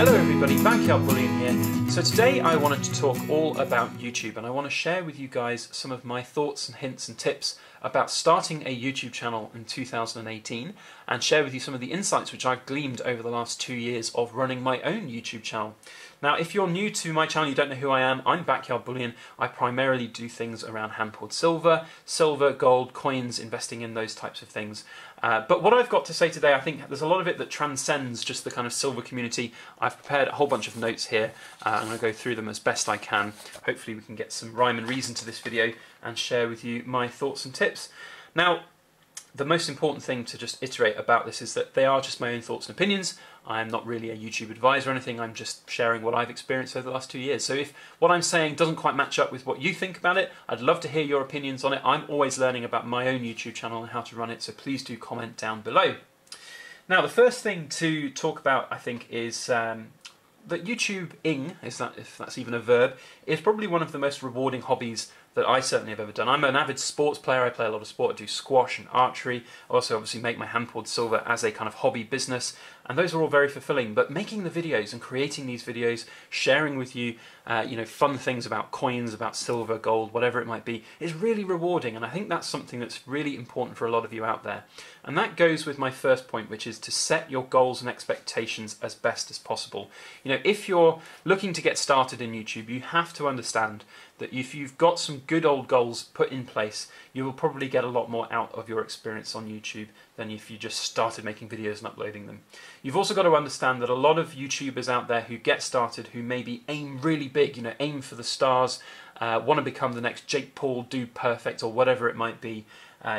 Hello everybody, Backyard Bullion here. So today I wanted to talk all about YouTube, and I want to share with you guys some of my thoughts and hints and tips about starting a YouTube channel in 2018, and share with you some of the insights which I've gleaned over the last 2 years of running my own YouTube channel. Now, if you're new to my channel, you don't know who I am, I'm Backyard Bullion. I primarily do things around hand-poured silver, gold, coins, investing in those types of things. But what I've got to say today, I think there's a lot of it that transcends just the kind of silver community. I've prepared a whole bunch of notes here. I'm going to go through them as best I can. Hopefully we can get some rhyme and reason to this video and share with you my thoughts and tips. Now, the most important thing to just iterate about this is that they are just my own thoughts and opinions. I'm not really a YouTube advisor or anything, I'm just sharing what I've experienced over the last 2 years. So if what I'm saying doesn't quite match up with what you think about it, I'd love to hear your opinions on it. I'm always learning about my own YouTube channel and how to run it, so please do comment down below. Now, the first thing to talk about, I think, is that YouTubing, if that's even a verb, is probably one of the most rewarding hobbies that I certainly have ever done. I'm an avid sports player, I play a lot of sport, I do squash and archery, I also obviously make my hand-poured silver as a kind of hobby business, and those are all very fulfilling. But making the videos and creating these videos, sharing with you, fun things about coins, about silver, gold, whatever it might be, is really rewarding, and I think that's something that's really important for a lot of you out there. And that goes with my first point, which is to set your goals and expectations as best as possible. You know, if you're looking to get started in YouTube, you have to understand that if you've got some good old goals put in place, you will probably get a lot more out of your experience on YouTube than if you just started making videos and uploading them. You've also got to understand that a lot of YouTubers out there who get started, who maybe aim really big, aim for the stars, want to become the next Jake Paul, Dude Perfect, or whatever it might be,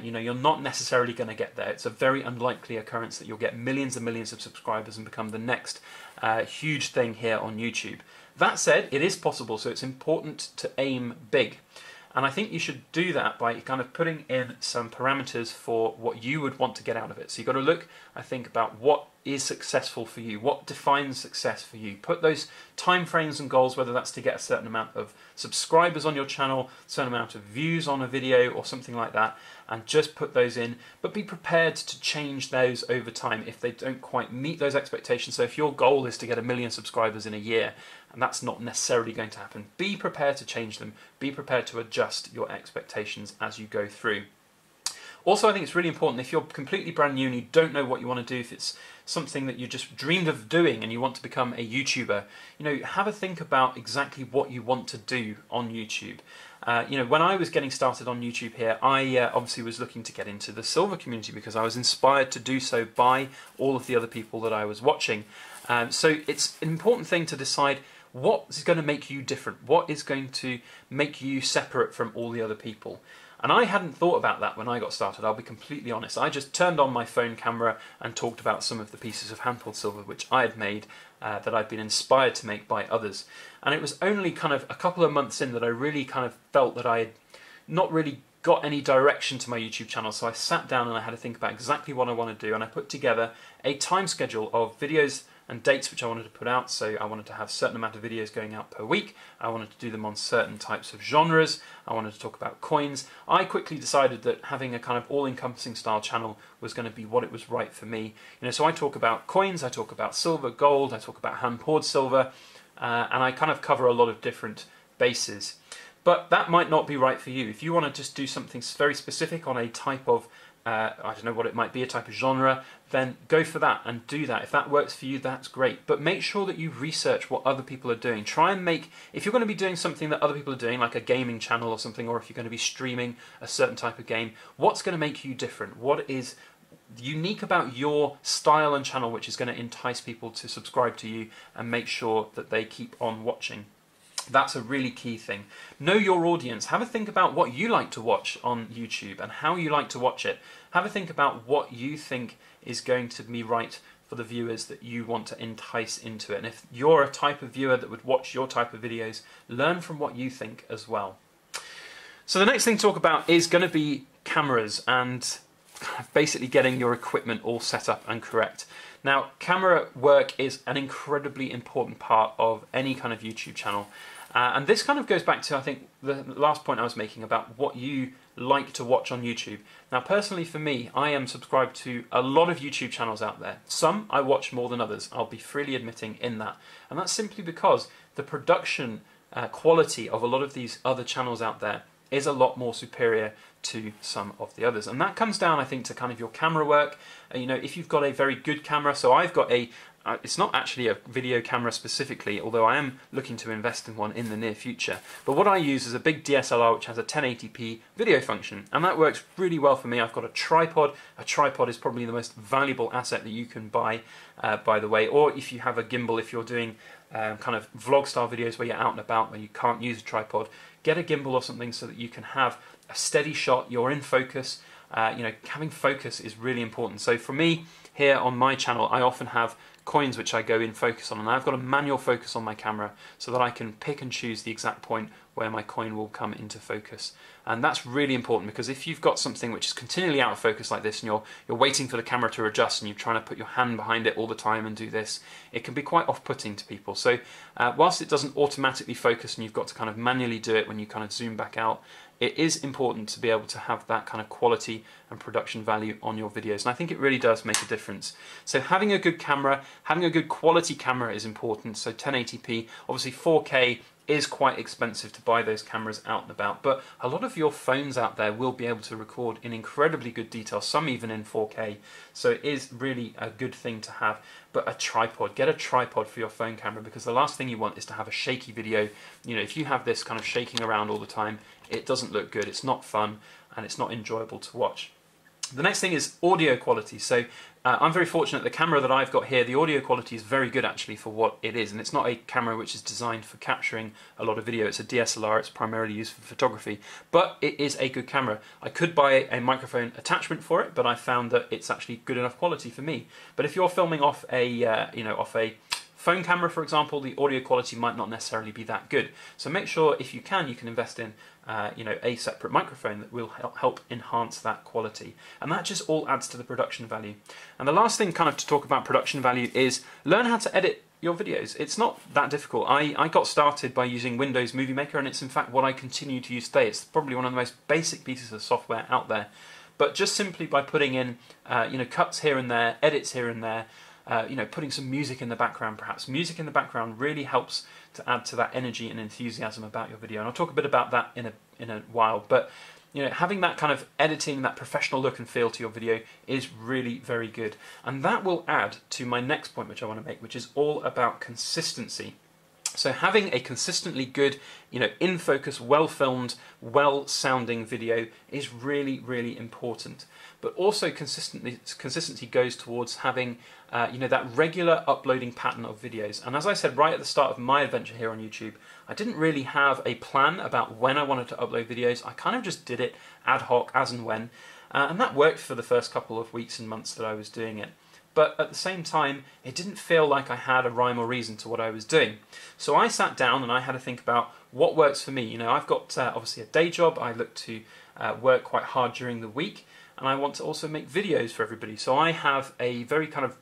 you're not necessarily going to get there. It's a very unlikely occurrence that you'll get millions and millions of subscribers and become the next huge thing here on YouTube. That said, it is possible, so it's important to aim big. And I think you should do that by kind of putting in some parameters for what you would want to get out of it. So you've got to look, I think, about what is successful for you, what defines success for you. Put those time frames and goals, whether that's to get a certain amount of subscribers on your channel, a certain amount of views on a video or something like that, and just put those in, but be prepared to change those over time if they don't quite meet those expectations. So if your goal is to get 1 million subscribers in a year, and that's not necessarily going to happen, be prepared to change them, be prepared to adjust your expectations as you go through. Also, I think it's really important, if you're completely brand new and you don't know what you want to do, if it's something that you just dreamed of doing and you want to become a YouTuber, have a think about exactly what you want to do on YouTube. When I was getting started on YouTube here, I obviously was looking to get into the silver community because I was inspired to do so by all of the other people that I was watching. So it's an important thing to decide what is going to make you different, what is going to make you separate from all the other people. And I hadn't thought about that when I got started, I'll be completely honest. I just turned on my phone camera and talked about some of the pieces of hand-poured silver which I had made, that I'd been inspired to make by others. And it was only kind of a couple of months in that I really kind of felt that I had not really got any direction to my YouTube channel, so I sat down and I had to think about exactly what I want to do, and I put together a time schedule of videos and dates which I wanted to put out. So I wanted to have a certain amount of videos going out per week, I wanted to do them on certain types of genres, I wanted to talk about coins. I quickly decided that having a kind of all-encompassing style channel was going to be what it was right for me. So I talk about coins, I talk about silver, gold, I talk about hand-poured silver, and I kind of cover a lot of different bases. But that might not be right for you. If you want to just do something very specific on a type of I don't know what it might be, a type of genre, then go for that and do that. If that works for you, that's great. But make sure that you research what other people are doing. Try and if you're going to be doing something that other people are doing, like a gaming channel or something, or if you're going to be streaming a certain type of game, what's going to make you different? What is unique about your style and channel which is going to entice people to subscribe to you and make sure that they keep on watching? That's a really key thing. Know your audience. Have a think about what you like to watch on YouTube and how you like to watch it. Have a think about what you think is going to be right for the viewers that you want to entice into it. And if you're a type of viewer that would watch your type of videos, learn from what you think as well. So the next thing to talk about is going to be cameras and basically getting your equipment all set up and correct. Now, camera work is an incredibly important part of any kind of YouTube channel. And this kind of goes back to, I think, the last point I was making about what you like to watch on YouTube. Now personally for me, I am subscribed to a lot of YouTube channels out there. Some I watch more than others, I'll be freely admitting in that. And that's simply because the production quality of a lot of these other channels out there is a lot more superior to some of the others. And that comes down, I think, to kind of your camera work. You know, if you've got a very good camera, so I've got a it's not actually a video camera specifically, although I am looking to invest in one in the near future. But what I use is a big DSLR which has a 1080p video function, and that works really well for me. I've got a tripod. A tripod is probably the most valuable asset that you can buy, by the way, or if you have a gimbal, if you're doing kind of vlog style videos where you're out and about where you can't use a tripod, get a gimbal or something so that you can have a steady shot, you're in focus. You know, having focus is really important. So for me, here on my channel, I often have coins which I go in focus on, and I've got a manual focus on my camera so that I can pick and choose the exact point where my coin will come into focus. And that's really important, because if you've got something which is continually out of focus like this, and you're waiting for the camera to adjust and you're trying to put your hand behind it all the time and do this, it can be quite off-putting to people. So whilst it doesn't automatically focus and you've got to kind of manually do it when you kind of zoom back out, it is important to be able to have that kind of quality and production value on your videos, and I think it really does make a difference. So having a good camera, having a good quality camera is important. So 1080p, obviously 4K is quite expensive to buy those cameras out and about, but a lot of your phones out there will be able to record in incredibly good detail, some even in 4K, so it is really a good thing to have. But a tripod, get a tripod for your phone camera, because the last thing you want is to have a shaky video. You know, if you have this kind of shaking around all the time, it doesn't look good, it's not fun, and it's not enjoyable to watch. The next thing is audio quality. So I'm very fortunate, the camera that I've got here, the audio quality is very good actually for what it is, and it's not a camera which is designed for capturing a lot of video. It's a DSLR, it's primarily used for photography, but it is a good camera. I could buy a microphone attachment for it, but I found that it's actually good enough quality for me. But if you're filming off a off a phone camera, for example, the audio quality might not necessarily be that good. So make sure, if you can invest in a separate microphone that will help enhance that quality. And that just all adds to the production value. And the last thing kind of to talk about production value is learn how to edit your videos. It's not that difficult. I got started by using Windows Movie Maker, and it's in fact what I continue to use today. It's probably one of the most basic pieces of software out there. But just simply by putting in cuts here and there, edits here and there, putting some music in the background perhaps. Music in the background really helps to add to that energy and enthusiasm about your video. And I'll talk a bit about that in a while. But having that kind of editing, that professional look and feel to your video is really very good. And that will add to my next point which I want to make, which is all about consistency. So having a consistently good, in focus, well-filmed, well-sounding video is really, really important. But also consistency goes towards having, that regular uploading pattern of videos. And as I said right at the start of my adventure here on YouTube, I didn't really have a plan about when I wanted to upload videos. I kind of just did it ad hoc, as and when. And that worked for the first couple of weeks and months that I was doing it. But at the same time, it didn't feel like I had a rhyme or reason to what I was doing. So I sat down and I had to think about what works for me. I've got obviously a day job. I look to work quite hard during the week, and I want to also make videos for everybody. So I have a very kind of,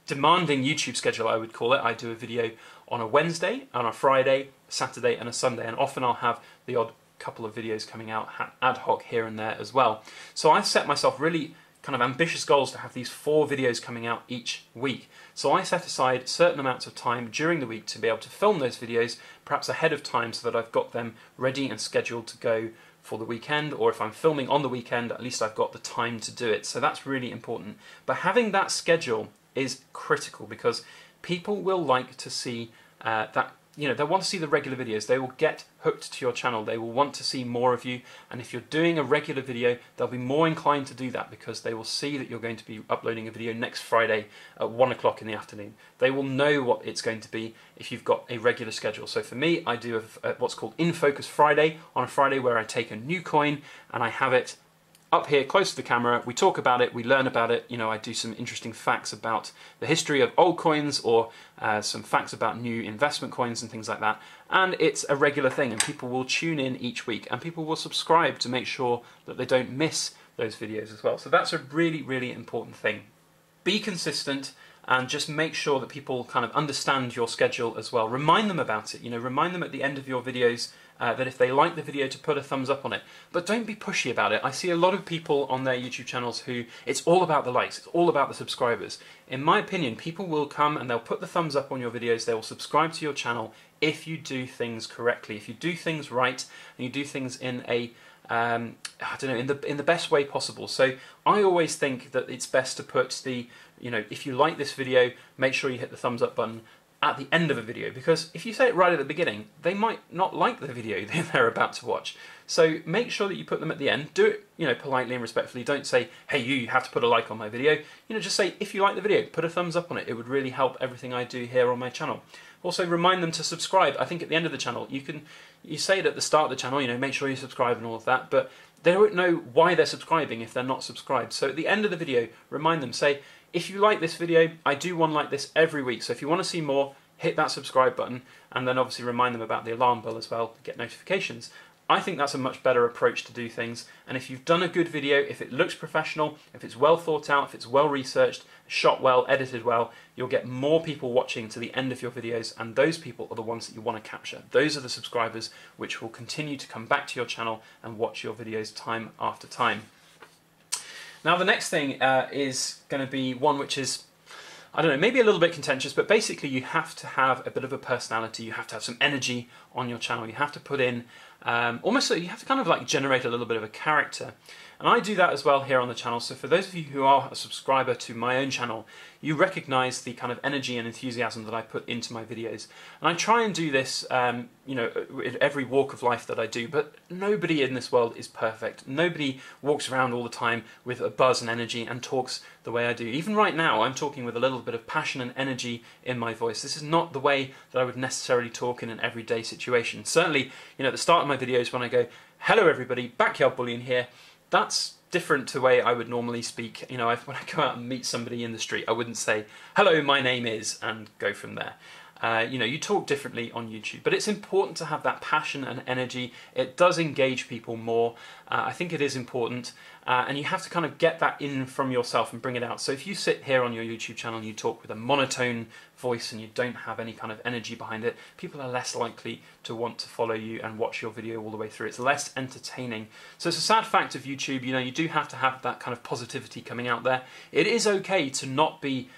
demanding YouTube schedule, I would call it. I do a video on a Wednesday, on a Friday, Saturday, and a Sunday, and often I'll have the odd couple of videos coming out ad hoc here and there as well. So I set myself really kind of ambitious goals to have these 4 videos coming out each week. So I set aside certain amounts of time during the week to be able to film those videos, perhaps ahead of time, so that I've got them ready and scheduled to go for the weekend, or if I'm filming on the weekend, at least I've got the time to do it. So that's really important. But having that schedule is critical, because people will like to see that. They want to see the regular videos. They will get hooked to your channel. They will want to see more of you. And if you're doing a regular video, they'll be more inclined to do that, because they will see that you're going to be uploading a video next Friday at 1 o'clock in the afternoon. They will know what it's going to be if you've got a regular schedule. So for me, I do what's called In Focus Friday, on a Friday where I take a new coin and I have it up here close to the camera. We talk about it, we learn about it. I do some interesting facts about the history of old coins, or some facts about new investment coins and things like that. And it's a regular thing, and people will tune in each week, and people will subscribe to make sure that they don't miss those videos as well. So that's a really, really important thing. Be consistent, and just make sure that people kind of understand your schedule as well. Remind them about it. Remind them at the end of your videos that if they like the video to put a thumbs up on it. But don't be pushy about it. I see a lot of people on their YouTube channels who, it's all about the likes, it's all about the subscribers. In my opinion, people will come and they'll put the thumbs up on your videos, they will subscribe to your channel if you do things correctly, if you do things right, and you do things in a I don't know, in the best way possible. So I always think that it's best to put the, if you like this video, make sure you hit the thumbs up button at the end of a video, because if you say it right at the beginning, they might not like the video they're about to watch. So make sure that you put them at the end. Do it, politely and respectfully. Don't say, hey, you have to put a like on my video. Just say, if you like the video, put a thumbs up on it. It would really help everything I do here on my channel. Also, remind them to subscribe. I think at the end of the channel, you say it at the start of the channel, make sure you subscribe and all of that, but they don't know why they're subscribing if they're not subscribed. So at the end of the video, remind them, say, if you like this video, I do one like this every week, so if you want to see more, hit that subscribe button, and then obviously remind them about the alarm bell as well to get notifications. I think that's a much better approach to do things, and if you've done a good video, if it looks professional, if it's well thought out, if it's well researched, shot well, edited well, you'll get more people watching to the end of your videos, and those people are the ones that you want to capture. Those are the subscribers which will continue to come back to your channel and watch your videos time after time. Now the next thing is going to be one which is, I don't know, maybe a little bit contentious, but basically you have to have a bit of a personality, you have to have some energy on your channel, you have to put in, almost so you have to kind of like generate a little bit of a character. And I do that as well here on the channel, so for those of you who are a subscriber to my own channel, you recognise the kind of energy and enthusiasm that I put into my videos. And I try and do this, in every walk of life that I do, but nobody in this world is perfect. Nobody walks around all the time with a buzz and energy and talks the way I do. Even right now, I'm talking with a little bit of passion and energy in my voice. This is not the way that I would necessarily talk in an everyday situation. Certainly, at the start of my videos when I go, hello everybody, Backyard Bullion here, that's different to the way I would normally speak. When I go out and meet somebody in the street, I wouldn't say, hello, my name is, and go from there. You talk differently on YouTube, but it's important to have that passion and energy. It does engage people more. I think it is important, and you have to kind of get that in from yourself and bring it out. So if you sit here on your YouTube channel and you talk with a monotone voice and you don't have any kind of energy behind it, people are less likely to want to follow you and watch your video all the way through. It's less entertaining. So it's a sad fact of YouTube, you do have to have that kind of positivity coming out there. It is okay to not be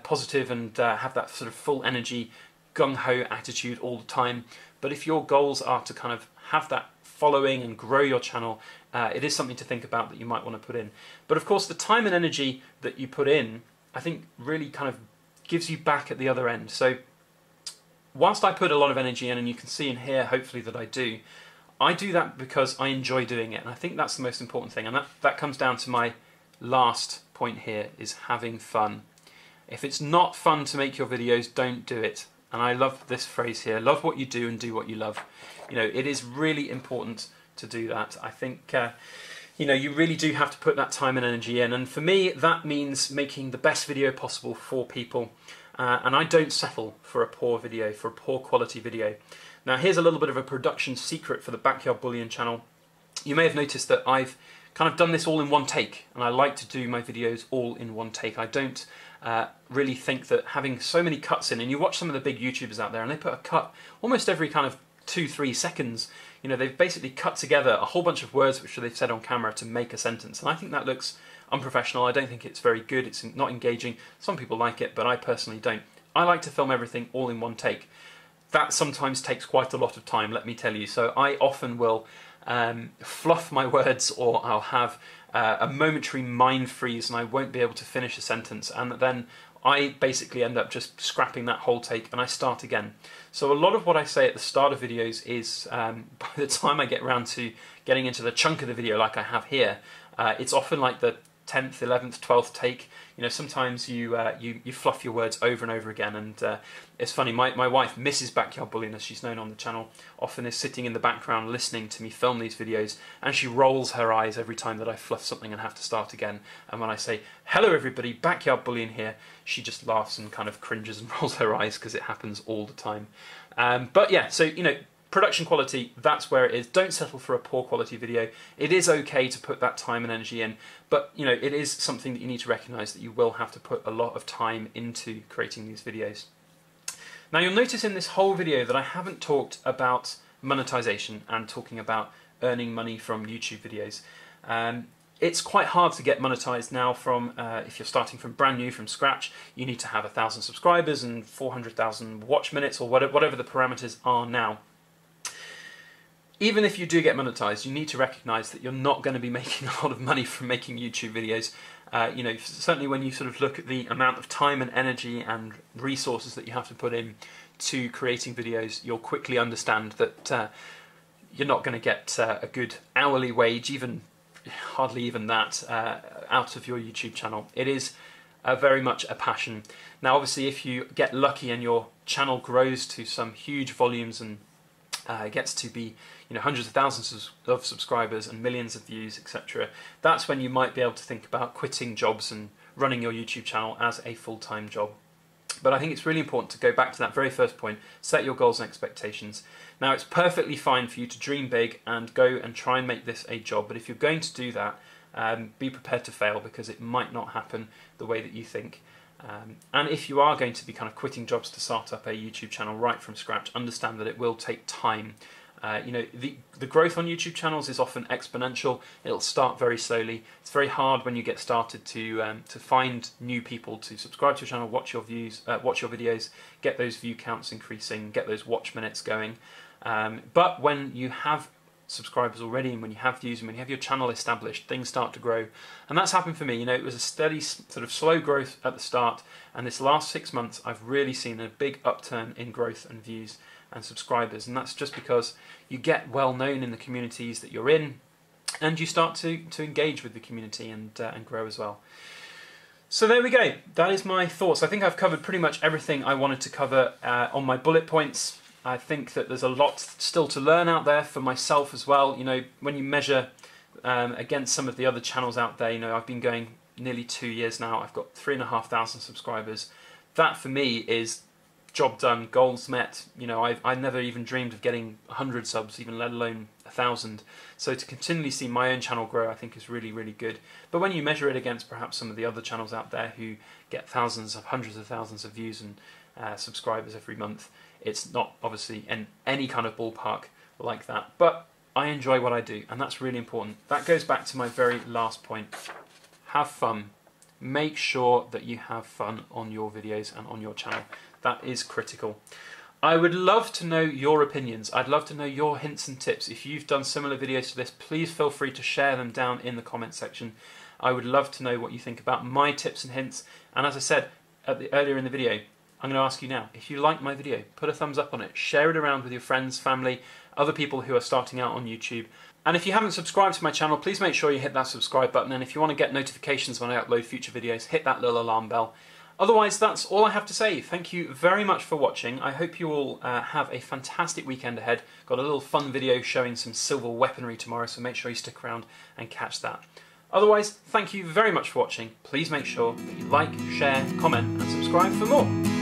positive and have that sort of full energy, gung-ho attitude all the time, but if your goals are to kind of have that following and grow your channel, it is something to think about that you might want to put in. But of course the time and energy that you put in, I think really kind of gives you back at the other end. So whilst I put a lot of energy in, and you can see in here hopefully that I do that because I enjoy doing it, and I think that's the most important thing, and that comes down to my last point here, is having fun. If it's not fun to make your videos, don't do it. And I love this phrase here, love what you do and do what you love. It is really important to do that. I think, you really do have to put that time and energy in. And for me, that means making the best video possible for people. And I don't settle for a poor video, for a poor quality video. Now here's a little bit of a production secret for the Backyard Bullion channel. You may have noticed that I've kind of done this all in one take, and I like to do my videos all in one take. I don't really think that having so many cuts in, and you watch some of the big YouTubers out there and they put a cut almost every kind of 2-3 seconds. They've basically cut together a whole bunch of words which they've said on camera to make a sentence, and I think that looks unprofessional. I don't think it's very good, it's not engaging. Some people like it, but I personally don't. I like to film everything all in one take. That sometimes takes quite a lot of time, let me tell you, so I often will fluff my words, or I'll have a momentary mind freeze and I won't be able to finish a sentence, and then I basically end up just scrapping that whole take and I start again. So a lot of what I say at the start of videos is, by the time I get around to getting into the chunk of the video like I have here, it's often like the 10th, 11th, 12th take. Sometimes you fluff your words over and over again, and it's funny, my wife, Mrs. Backyard Bullion, as she's known on the channel, often is sitting in the background listening to me film these videos, and she rolls her eyes every time that I fluff something and have to start again. And when I say, hello everybody, Backyard Bullion here, she just laughs and kind of cringes and rolls her eyes, because it happens all the time. But yeah, so production quality, that's where it is. Don't settle for a poor quality video. It is okay to put that time and energy in, but it is something that you need to recognise that you will have to put a lot of time into creating these videos. Now you'll notice in this whole video that I haven't talked about monetization and talking about earning money from YouTube videos. It's quite hard to get monetized now from, if you're starting from brand new, from scratch. You need to have 1,000 subscribers and 400,000 watch minutes, or whatever the parameters are now. Even if you do get monetized, you need to recognize that you're not going to be making a lot of money from making YouTube videos. You know, certainly when you sort of look at the amount of time and energy and resources that you have to put in to creating videos, you'll quickly understand that you're not going to get a good hourly wage, hardly even that, out of your YouTube channel. It is very much a passion. Now obviously if you get lucky and your channel grows to some huge volumes and gets to be, you know, hundreds of thousands of subscribers and millions of views, etc., that's when you might be able to think about quitting jobs and running your YouTube channel as a full-time job. But I think it's really important to go back to that very first point, set your goals and expectations. Now it's perfectly fine for you to dream big and go and try and make this a job, but if you're going to do that, be prepared to fail, because it might not happen the way that you think. And if you are going to be kind of quitting jobs to start up a YouTube channel right from scratch, understand that it will take time. You know, the growth on YouTube channels is often exponential. It'll start very slowly. It's very hard when you get started to find new people to subscribe to your channel, watch your videos, get those view counts increasing, get those watch minutes going. But when you have subscribers already, and when you have views, and when you have your channel established, things start to grow. And that's happened for me. You know, it was a steady, sort of slow growth at the start, and this last 6 months I've really seen a big upturn in growth and views and subscribers, and that's just because you get well known in the communities that you're in, and you start to engage with the community and grow as well. So there we go. That is my thoughts. I think I've covered pretty much everything I wanted to cover on my bullet points. I think that there's a lot still to learn out there for myself as well. You know, when you measure against some of the other channels out there, you know, I've been going nearly 2 years now. I've got 3,500 subscribers. That for me is job done, goals met. You know, I never even dreamed of getting 100 subs, even let alone 1,000. So to continually see my own channel grow, I think is really, really good. But when you measure it against perhaps some of the other channels out there who get thousands of, hundreds of thousands of views and subscribers every month, it's not obviously in any kind of ballpark like that. But I enjoy what I do, and that's really important. That goes back to my very last point. Have fun. Make sure that you have fun on your videos and on your channel. That is critical. I would love to know your opinions. I'd love to know your hints and tips. If you've done similar videos to this, please feel free to share them down in the comment section. I would love to know what you think about my tips and hints. And as I said earlier in the video, I'm going to ask you now, if you like my video, put a thumbs up on it, share it around with your friends, family, other people who are starting out on YouTube. And if you haven't subscribed to my channel, please make sure you hit that subscribe button, and if you want to get notifications when I upload future videos, hit that little alarm bell. Otherwise, that's all I have to say. Thank you very much for watching. I hope you all have a fantastic weekend ahead. Got a little fun video showing some silver weaponry tomorrow, so make sure you stick around and catch that. Otherwise, thank you very much for watching. Please make sure that you like, share, comment and subscribe for more.